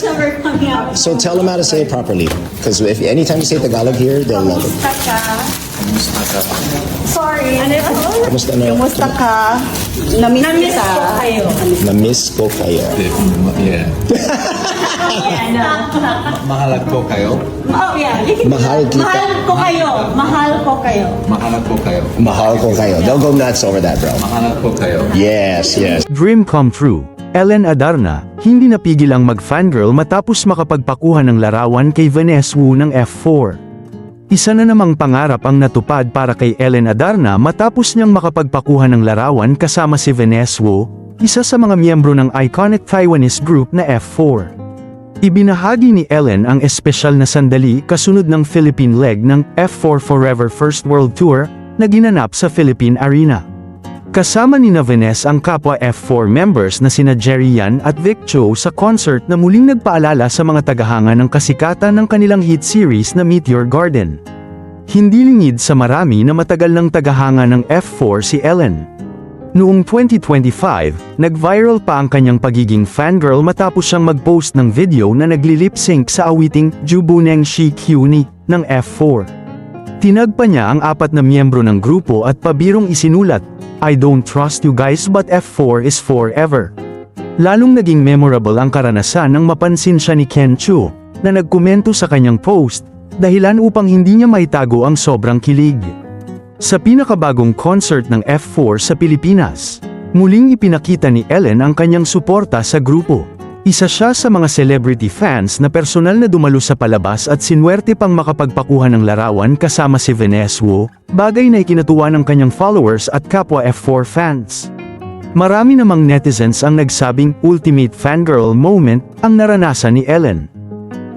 That's never coming out. So tell them how to say it properly. Because if anytime you say Tagalog here, they'll love it. Kamusta ka? Sorry. Ano ito? Kamusta na? Kumusta ka? Namiss Namiss kita. ko kayo. Na-miss ko kayo. Yeah. Mahalag ko kayo. Oh, yeah. You can do Mahal that. kita. Mahal ko kayo. Mahal ko kayo. Mahalag ko kayo. Mahal ko kayo. They'll go nuts over that, bro. Mahalag ko kayo. Yes, yes. Dream come true. Ellen Adarna, hindi napigil ang mag-fangirl matapos makapagpakuha ng larawan kay Vanessa Wu ng F4. Isa na namang pangarap ang natupad para kay Ellen Adarna matapos niyang makapagpakuha ng larawan kasama si Vanessa Wu, isa sa mga miyembro ng iconic Taiwanese group na F4. Ibinahagi ni Ellen ang espesyal na sandali kasunod ng Philippine leg ng F4 Forever First World Tour na ginanap sa Philippine Arena. Kasama ni Vanessa ang kapwa F4 members na sina Jerry Yan at Vic Cho sa concert na muling nagpaalala sa mga tagahanga ng kasikatan ng kanilang hit series na Meteor Garden. Hindi lingid sa marami na matagal ng tagahanga ng F4 si Ellen. Noong 2025, nag-viral pa ang kanyang pagiging fangirl matapos siyang mag-post ng video na nagli-lip-sync sa awiting Jubuneng Shi Kyuni ng F4. Tinag pa niya ang 4 na miyembro ng grupo at pabirong isinulat, "I don't trust you guys but F4 is forever." Lalong naging memorable ang karanasan nang mapansin siya ni Ken Chu, na nagkomento sa kanyang post, dahilan upang hindi niya maitago ang sobrang kilig. Sa pinakabagong concert ng F4 sa Pilipinas, muling ipinakita ni Ellen ang kanyang suporta sa grupo. Isa siya sa mga celebrity fans na personal na dumalo sa palabas at sinuwerte pang makapagpakuha ng larawan kasama si Vanessa Wu, bagay na ikinatuwa ng kanyang followers at kapwa F4 fans. Marami namang netizens ang nagsabing ultimate fangirl moment ang naranasan ni Ellen.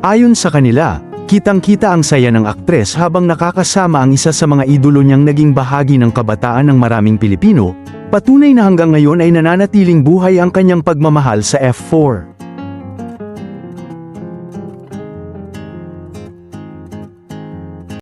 Ayon sa kanila, kitang-kita ang saya ng aktres habang nakakasama ang isa sa mga idolo niyang naging bahagi ng kabataan ng maraming Pilipino, patunay na hanggang ngayon ay nananatiling buhay ang kanyang pagmamahal sa F4.